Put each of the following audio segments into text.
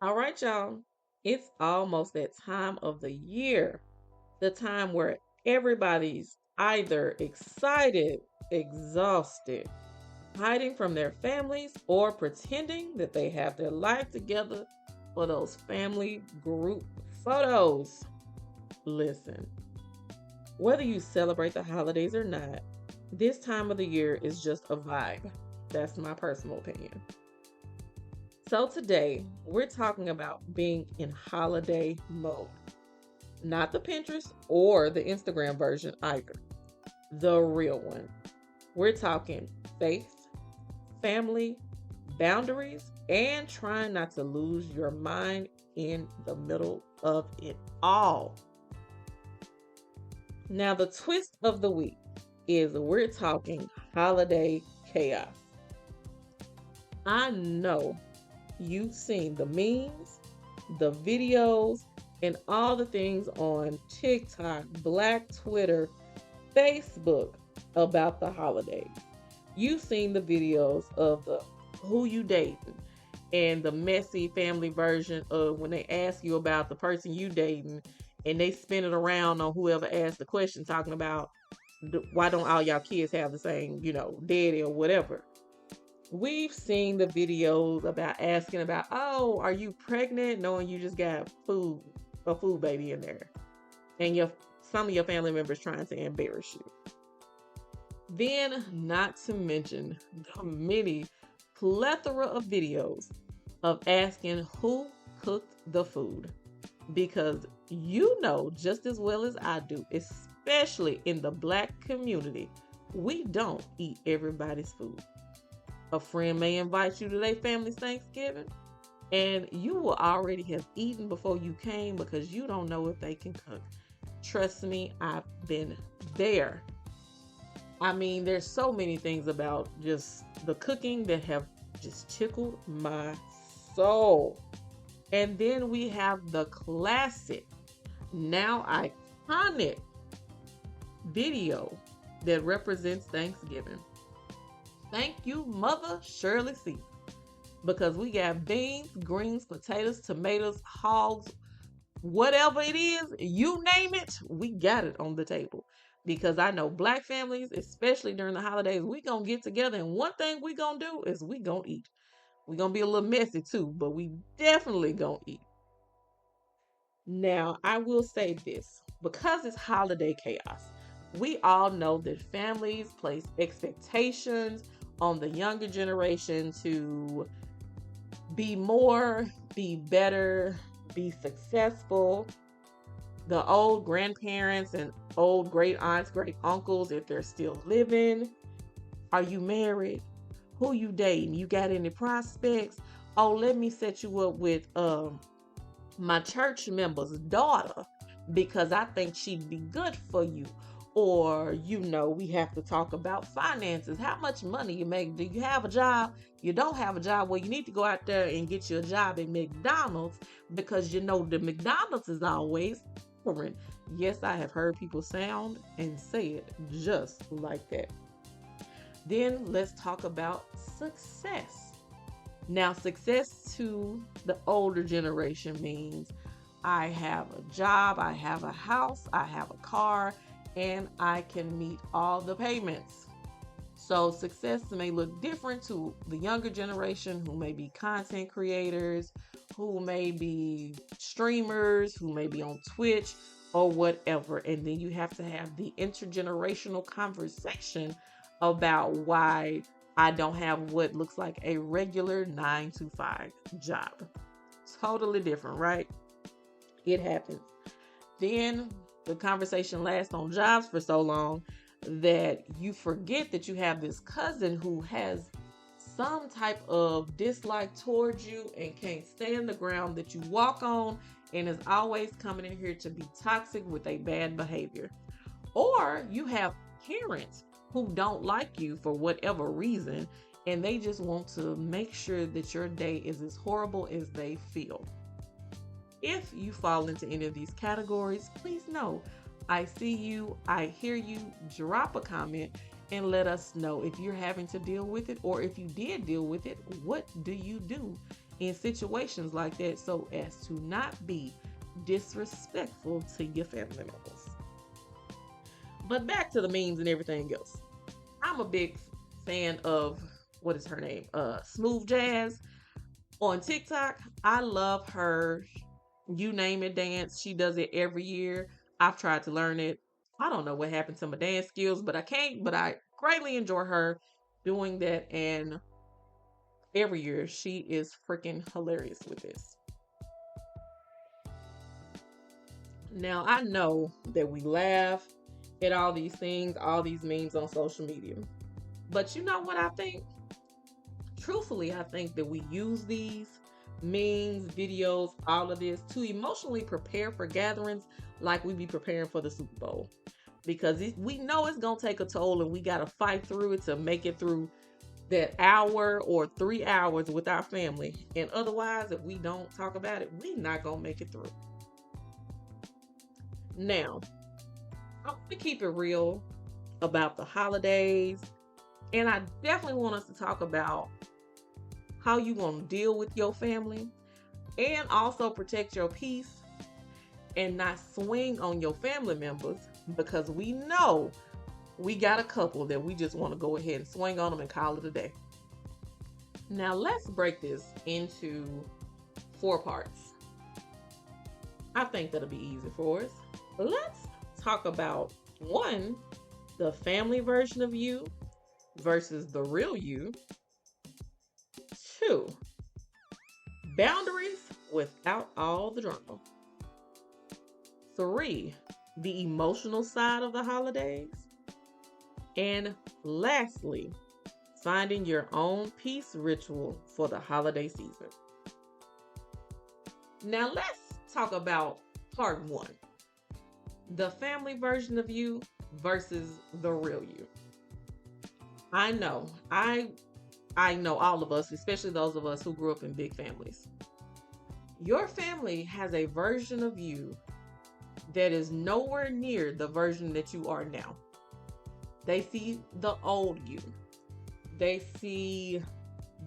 All right, y'all. It's almost that time of the year, the time where everybody's either excited, exhausted, hiding from their families, or pretending that they have their life together for those family group photos. Listen, whether you celebrate the holidays or not, this time of the year is just a vibe. That's my personal opinion. So today, we're talking about being in holiday mode. Not the Pinterest or the Instagram version either. The real one. We're talking faith, family, boundaries, and trying not to lose your mind in the middle of it all. Now, the twist of the week is we're talking holiday chaos. I know you've seen the memes, the videos, and all the things on TikTok, Black Twitter, Facebook about the holidays. You've seen the videos of the who you dating and the messy family version of when they ask you about the person you dating and they spin it around on whoever asked the question talking about why don't all y'all kids have the same, daddy or whatever. We've seen the videos about asking about, oh, are you pregnant? Knowing you just got a food baby in there, and some of your family members trying to embarrass you. Then, not to mention the many plethora of videos of asking who cooked the food, because you know just as well as I do, especially in the Black community, we don't eat everybody's food. A friend may invite you to their family's Thanksgiving, and you will already have eaten before you came because you don't know if they can cook. Trust me, I've been there. I mean, there's so many things about just the cooking that have just tickled my soul. And then we have the classic, now iconic video that represents Thanksgiving. Thank you, Mother Shirley C. Because we got beans, greens, potatoes, tomatoes, hogs, whatever it is, you name it, we got it on the table. Because I know Black families, especially during the holidays, we gonna get together, and one thing we gonna do is we gonna eat. We gonna be a little messy too, but we definitely gonna eat. Now, I will say this, because it's holiday chaos, we all know that families place expectations on the younger generation to be more, be better, be successful. The old grandparents and old great aunts, great uncles, if they're still living. Are you married? Who you dating? You got any prospects? Oh, let me set you up with my church member's daughter because I think she'd be good for you. Or, we have to talk about finances. How much money you make? Do you have a job? You don't have a job? Well, you need to go out there and get you a job at McDonald's because the McDonald's is always offering. Yes, I have heard people sound and say it just like that. Then let's talk about success. Now, success to the older generation means I have a job, I have a house, I have a car, and I can meet all the payments. So, success may look different to the younger generation who may be content creators, who may be streamers, who may be on Twitch or whatever. And then you have to have the intergenerational conversation about why I don't have what looks like a regular 9 to 5 job. Totally different, right? It happens. Then the conversation lasts on jobs for so long that you forget that you have this cousin who has some type of dislike towards you and can't stand the ground that you walk on and is always coming in here to be toxic with a bad behavior. Or you have parents who don't like you for whatever reason and they just want to make sure that your day is as horrible as they feel. If you fall into any of these categories, please know I see you, I hear you. Drop a comment and let us know if you're having to deal with it, or if you did deal with it, what do you do? in situations like that so as to not be disrespectful to your family members. But back to the memes and everything else. I'm a big fan of what is her name? Smooth Jazz on TikTok. I love her you name it dance. She does it every year. I've tried to learn it. I don't know what happened to my dance skills, but I can't. But I greatly enjoy her doing that. And every year she is freaking hilarious with this. Now I know that we laugh at all these things, all these memes on social media. But you know what I think? Truthfully, I think that we use these memes, videos, all of this to emotionally prepare for gatherings like we be preparing for the Super Bowl. Because we know it's going to take a toll and we got to fight through it to make it through that hour or 3 hours with our family. And otherwise, if we don't talk about it, we not going to make it through. Now, I want to keep it real about the holidays. And I definitely want us to talk about how you want to deal with your family and also protect your peace and not swing on your family members, because we know we got a couple that we just want to go ahead and swing on them and call it a day. Now let's break this into 4 parts. I think that'll be easy for us. Let's talk about 1, the family version of you versus the real you. 2, boundaries without all the drama. 3, the emotional side of the holidays. And lastly, finding your own peace ritual for the holiday season. Now let's talk about part 1, the family version of you versus the real you. I know all of us, especially those of us who grew up in big families. Your family has a version of you that is nowhere near the version that you are now. They see the old you. They see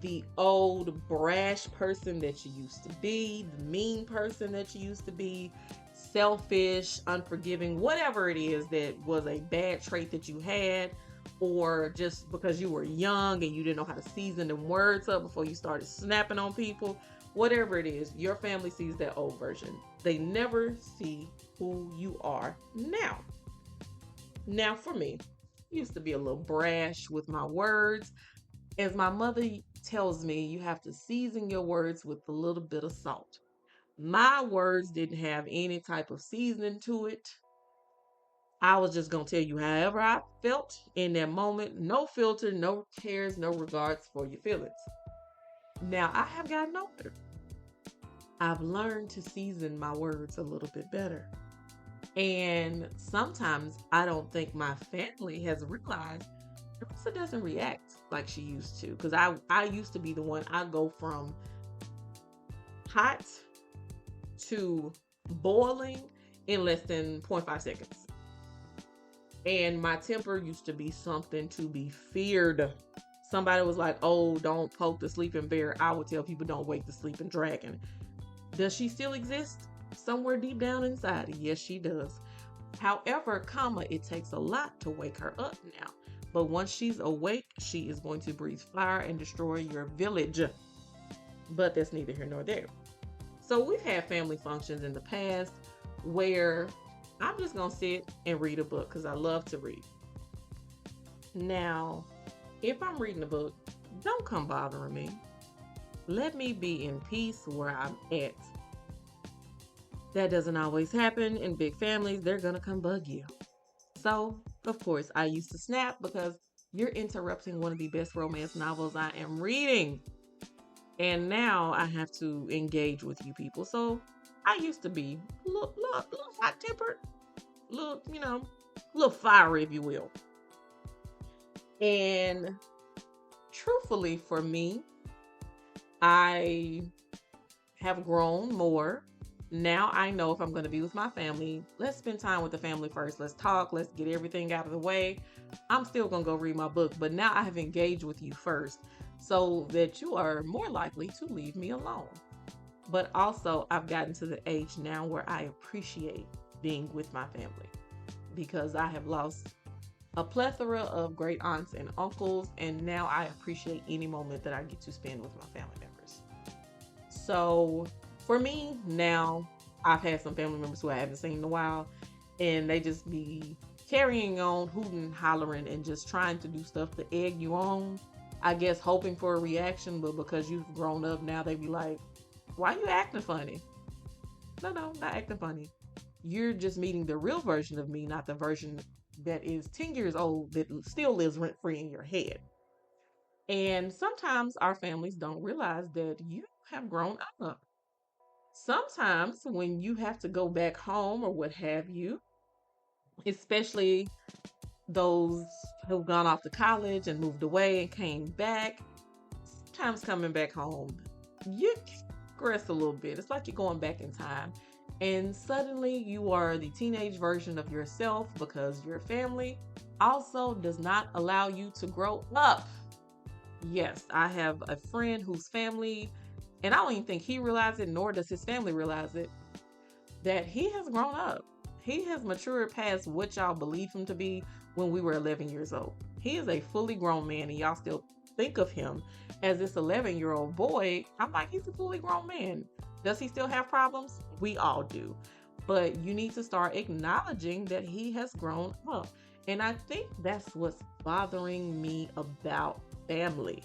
the old brash person that you used to be, the mean person that you used to be, selfish, unforgiving, whatever it is that was a bad trait that you had, or just because you were young and you didn't know how to season them words up before you started snapping on people. Whatever it is, your family sees that old version. They never see who you are now. Now for me, I used to be a little brash with my words. As my mother tells me, you have to season your words with a little bit of salt. My words didn't have any type of seasoning to it. I was just going to tell you however I felt in that moment. No filter, no cares, no regards for your feelings. Now, I have gotten older. I've learned to season my words a little bit better. And sometimes I don't think my family has realized Teresa doesn't react like she used to. Because I used to be the one, I go from hot to boiling in less than 0.5 seconds. And my temper used to be something to be feared. Somebody was like, oh, don't poke the sleeping bear. I would tell people, don't wake the sleeping dragon. Does she still exist somewhere deep down inside? Yes, she does. However, it takes a lot to wake her up now. But once she's awake, she is going to breathe fire and destroy your village. But that's neither here nor there. So we've had family functions in the past where I'm just going to sit and read a book because I love to read. Now, if I'm reading a book, don't come bothering me. Let me be in peace where I'm at. That doesn't always happen in big families. They're going to come bug you. So, of course, I used to snap because you're interrupting one of the best romance novels I am reading. And now I have to engage with you people. So, I used to be a little hot-tempered, little fiery, if you will. And truthfully, for me, I have grown more. Now I know if I'm going to be with my family, let's spend time with the family first. Let's talk. Let's get everything out of the way. I'm still going to go read my book, but now I have engaged with you first so that you are more likely to leave me alone. But also, I've gotten to the age now where I appreciate being with my family because I have lost a plethora of great aunts and uncles, and now I appreciate any moment that I get to spend with my family members. So for me, now I've had some family members who I haven't seen in a while, and they just be carrying on, hooting, hollering, and just trying to do stuff to egg you on. I guess hoping for a reaction, but because you've grown up now, they be like, why you acting funny? No, no, not acting funny. You're just meeting the real version of me, not the version that is 10 years old that still lives rent free in your head. And sometimes our families don't realize that you have grown up. Sometimes when you have to go back home or what have you, especially those who've gone off to college and moved away and came back, sometimes coming back home, you regress a little bit. It's like you're going back in time. And suddenly you are the teenage version of yourself because your family also does not allow you to grow up. Yes, I have a friend whose family, and I don't even think he realizes it, nor does his family realize it, that he has grown up. He has matured past what y'all believed him to be when we were 11 years old. He is a fully grown man, and y'all still think of him as this 11-year-old boy. I'm like, he's a fully grown man. Does he still have problems? We all do. But you need to start acknowledging that he has grown up. And I think that's what's bothering me about family.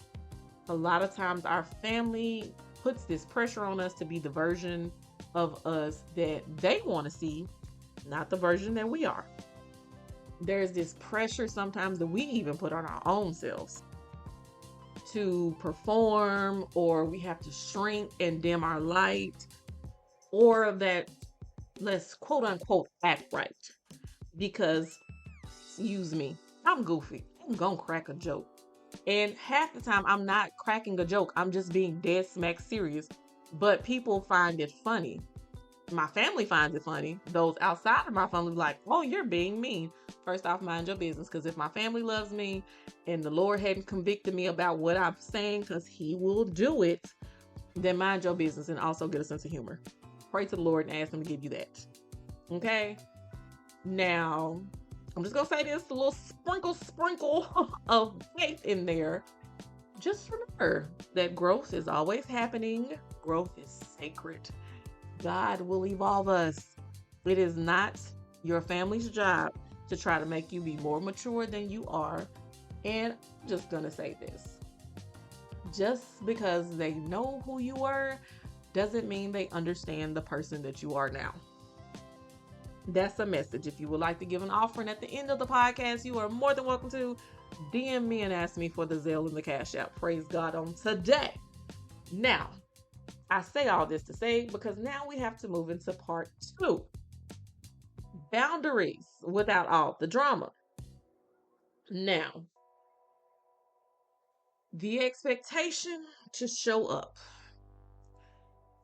A lot of times our family puts this pressure on us to be the version of us that they want to see, not the version that we are. There's this pressure sometimes that we even put on our own selves to perform, or we have to shrink and dim our light, or that let's quote unquote act right. Because, excuse me, I'm goofy. I'm gonna crack a joke. And half the time I'm not cracking a joke, I'm just being dead smack serious. But people find it funny. My family finds it funny. Those outside of my family like, oh, you're being mean. First off, mind your business. Because if my family loves me and the Lord hadn't convicted me about what I'm saying, because he will do it, then mind your business and also get a sense of humor. Pray to the Lord and ask him to give you that. Okay? Now, I'm just going to say this, a little sprinkle of faith in there. Just remember that growth is always happening. Growth is sacred. God will evolve us. It is not your family's job to try to make you be more mature than you are. And I'm just going to say this. Just because they know who you were doesn't mean they understand the person that you are now. That's a message. If you would like to give an offering at the end of the podcast, you are more than welcome to DM me and ask me for the Zelle and the Cash App. Praise God on today. Now, I say all this to say because now we have to move into part 2. Boundaries without all the drama. Now, the expectation to show up.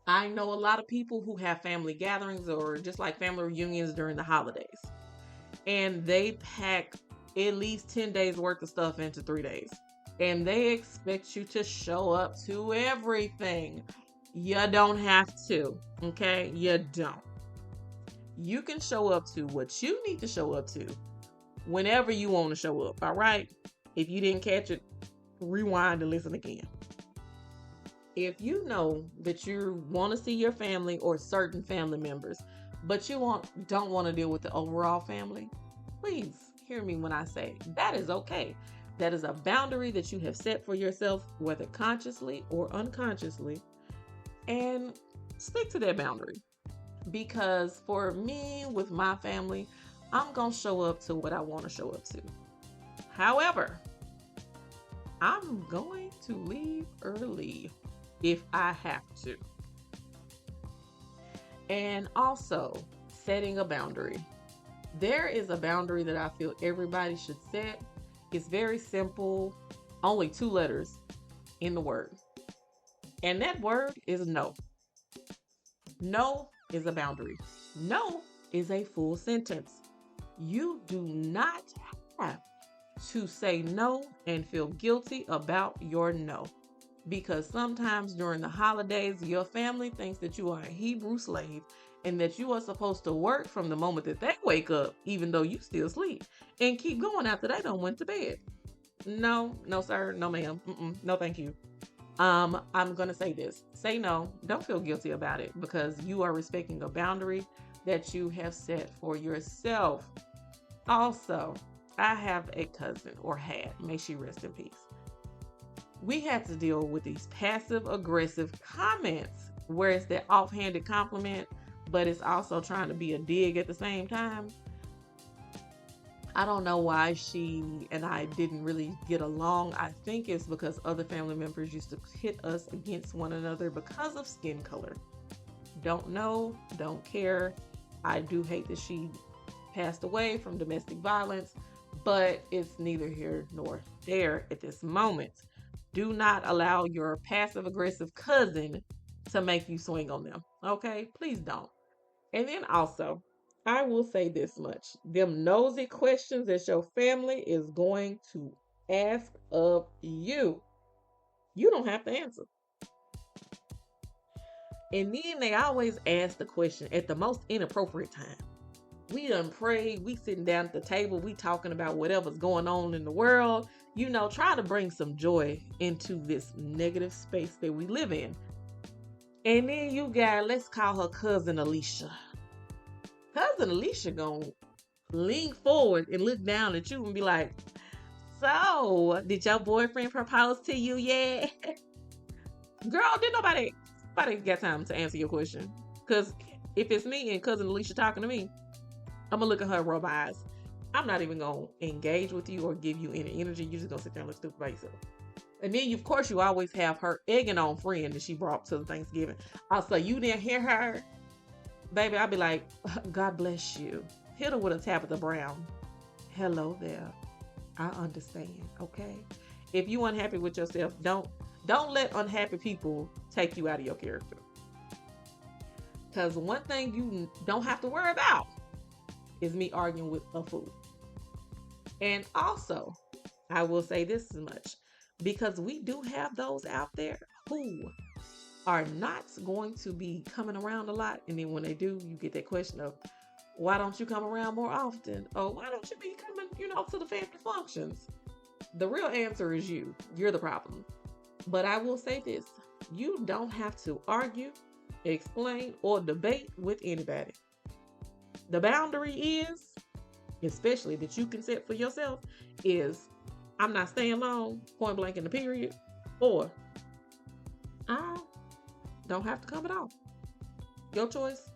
I know a lot of people who have family gatherings or just like family reunions during the holidays. And they pack at least 10 days worth of stuff into 3 days. And they expect you to show up to everything. You don't have to, okay? You don't. You can show up to what you need to show up to whenever you want to show up, all right? If you didn't catch it, rewind and listen again. If you know that you want to see your family or certain family members, but you don't want to deal with the overall family, please hear me when I say that is okay. That is a boundary that you have set for yourself, whether consciously or unconsciously. And stick to that boundary. Because for me, with my family, I'm going to show up to what I want to show up to. However, I'm going to leave early if I have to. And also, setting a boundary. There is a boundary that I feel everybody should set. It's very simple, only 2 letters in the word. And that word is no. No is a boundary. No is a full sentence. You do not have to say no and feel guilty about your no. because sometimes during the holidays, your family thinks that you are a Hebrew slave and that you are supposed to work from the moment that they wake up, even though you still sleep, and keep going after they done went to bed. No, no, sir, no, ma'am, no, thank you. I'm gonna say this: say no. Don't feel guilty about it because you are respecting a boundary that you have set for yourself. Also, I have a cousin, or had, may she rest in peace. We had to deal with these passive aggressive comments where it's that offhanded compliment, but it's also trying to be a dig at the same time. I don't know why she and I didn't really get along. I think it's because other family members used to hit us against one another because of skin color. Don't know, don't care. I do hate that she passed away from domestic violence, but it's neither here nor there at this moment. Do not allow your passive aggressive cousin to make you swing on them. Okay? Please don't. And then also, I will say this much: them nosy questions that your family is going to ask of you, you don't have to answer. And then they always ask the question at the most inappropriate time. We done prayed, we sitting down at the table, we talking about whatever's going on in the world, try to bring some joy into this negative space that we live in. And then you got, let's call her cousin Alicia. Cousin Alicia gonna lean forward and look down at you and be like, so, did your boyfriend propose to you yet? Girl, did nobody got time to answer your question. Because if it's me and cousin Alicia talking to me, I'm gonna look at her and rub my eyes. I'm not even gonna engage with you or give you any energy. You're just gonna sit there and look stupid by yourself. And then, of course, you always have her egging on friend that she brought to the Thanksgiving. Also, you didn't hear her? Baby, I'll be like, God bless you. Hit her with a Tabitha Brown. Hello there. I understand, okay? If you unhappy with yourself, don't let unhappy people take you out of your character. Because one thing you don't have to worry about is me arguing with a fool. And also, I will say this much, because we do have those out there who are not going to be coming around a lot. And then when they do, you get that question of, why don't you come around more often? Or why don't you be coming, to the family functions? The real answer is you. You're the problem. But I will say this: you don't have to argue, explain, or debate with anybody. The boundary is, especially that you can set for yourself, is I'm not staying long, point blank in the period, or I don't have to come at all. Your choice.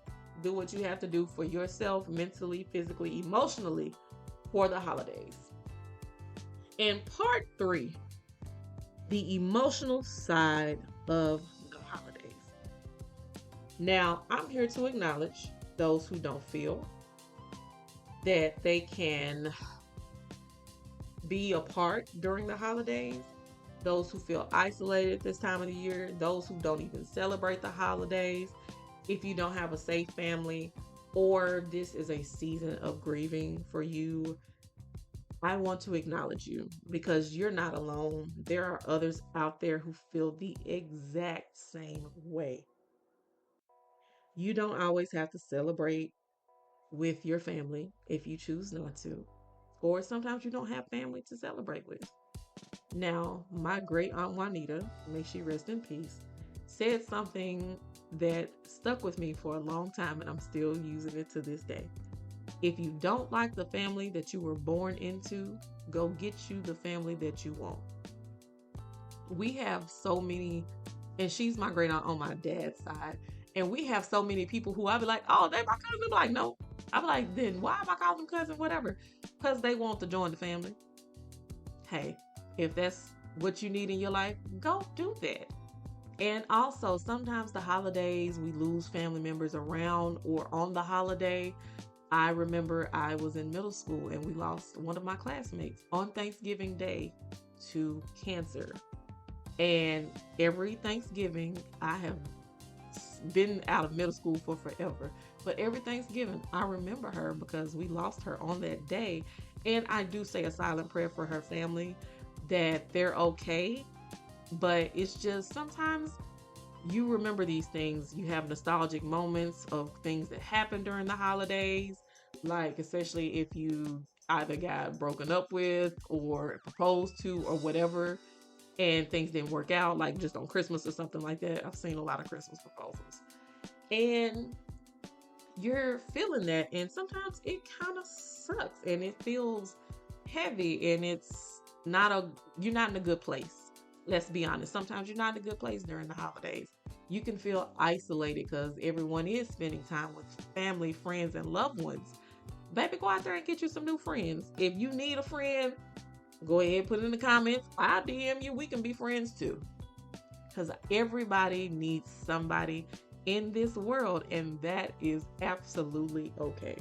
Do what you have to do for yourself, mentally, physically, emotionally, for the holidays. And part 3, the emotional side of the holidays. Now, I'm here to acknowledge those who don't feel that they can be apart during the holidays, those who feel isolated this time of the year, those who don't even celebrate the holidays. If you don't have a safe family, or this is a season of grieving for you, I want to acknowledge you because you're not alone. There are others out there who feel the exact same way. You don't always have to celebrate with your family if you choose not to, or sometimes you don't have family to celebrate with. Now, my great aunt Juanita, may she rest in peace, said something that stuck with me for a long time, and I'm still using it to this day. If you don't like the family that you were born into, go get you the family that you want. We have so many, and she's my great aunt on my dad's side, and we have so many people who I'll be like, oh, they're my cousin. I'm like, no. I'm like, then why am I calling them cousin? Whatever. Because they want to join the family. Hey, if that's what you need in your life, go do that. And also, sometimes the holidays, we lose family members around or on the holiday. I remember I was in middle school and we lost one of my classmates on Thanksgiving Day to cancer. And every Thanksgiving, I have been out of middle school for forever. But every Thanksgiving, I remember her because we lost her on that day. And I do say a silent prayer for her family that they're okay. But it's just sometimes you remember these things. You have nostalgic moments of things that happened during the holidays, like especially if you either got broken up with or proposed to or whatever, and things didn't work out, like just on Christmas or something like that. I've seen a lot of Christmas proposals. And you're feeling that, and sometimes it kind of sucks and it feels heavy, and it's not a you're not in a good place. Let's be honest, sometimes you're not in a good place during the holidays. You can feel isolated because everyone is spending time with family, friends, and loved ones. Baby, go out there and get you some new friends. If you need a friend, go ahead, put it in the comments. I'll DM you, we can be friends too, because everybody needs somebody in this world, and that is absolutely okay.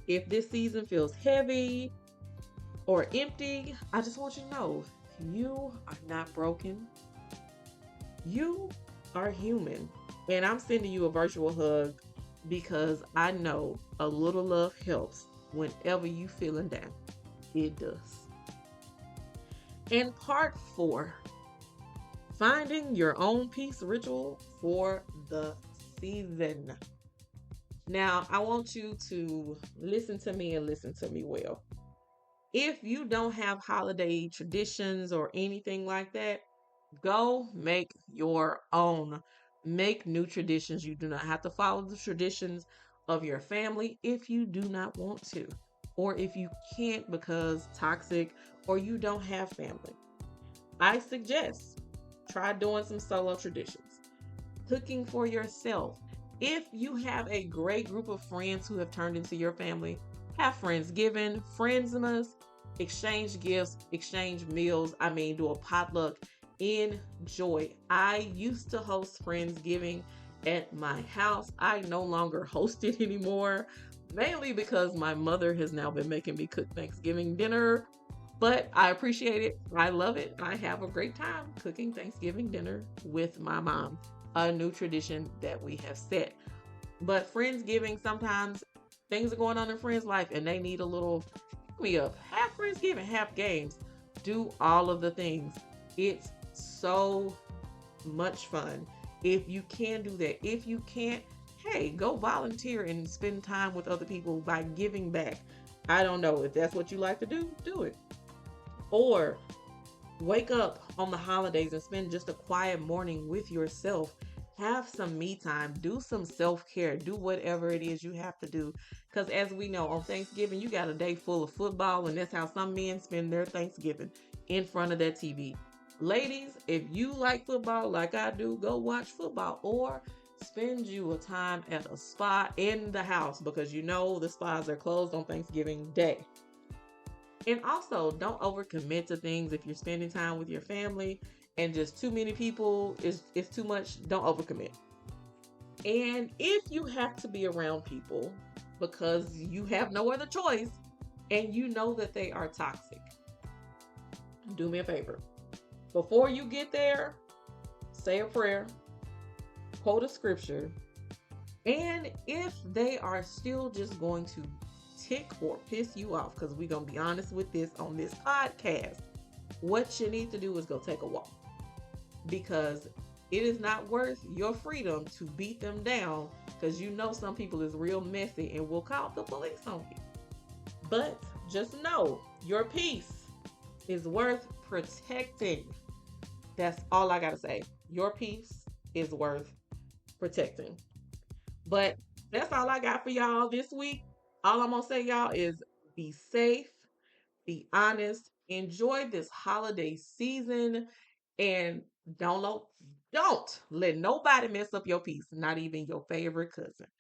If this season feels heavy or empty, I just want you to know you are not broken. You are human. And I'm sending you a virtual hug because I know a little love helps whenever you feeling down. It does. And part 4, finding your own peace ritual for the season. Now, I want you to listen to me and listen to me well. If you don't have holiday traditions or anything like that, go make your own. Make new traditions. You do not have to follow the traditions of your family if you do not want to, or if you can't because toxic or you don't have family. I suggest try doing some solo traditions, cooking for yourself. If you have a great group of friends who have turned into your family, have Friendsgiving, Friendsmas, exchange gifts, exchange meals. I mean, do a potluck. Enjoy. I used to host Friendsgiving at my house. I no longer host it anymore, mainly because my mother has now been making me cook Thanksgiving dinner. But I appreciate it. I love it. I have a great time cooking Thanksgiving dinner with my mom, a new tradition that we have set. But Friendsgiving, sometimes things are going on in friends' life and they need a little pick me up. Have Friendsgiving, have games, do all of the things. It's so much fun. If you can do that, if you can't, hey, go volunteer and spend time with other people by giving back. I don't know if that's what you like to do it. Or wake up on the holidays and spend just a quiet morning with yourself. Have some me time. Do some self care. Do whatever it is you have to do. Because as we know, on Thanksgiving, you got a day full of football, and that's how some men spend their Thanksgiving in front of that TV. Ladies, if you like football like I do, go watch football or spend you a time at a spa in the house because you know the spas are closed on Thanksgiving Day. And also, don't overcommit to things if you're spending time with your family and just too many people is too much. Don't overcommit. And if you have to be around people because you have no other choice and you know that they are toxic, do me a favor. Before you get there, say a prayer, quote a scripture, and if they are still just going to tick or piss you off, because we're going to be honest with this on this podcast, what you need to do is go take a walk, because it is not worth your freedom to beat them down, because you know some people is real messy and will call the police on you. But just know your peace is worth protecting. That's all I got to say. Your peace is worth protecting. But that's all I got for y'all this week. All I'm going to say, y'all, is be safe, be honest, enjoy this holiday season, and don't let nobody mess up your peace, not even your favorite cousin.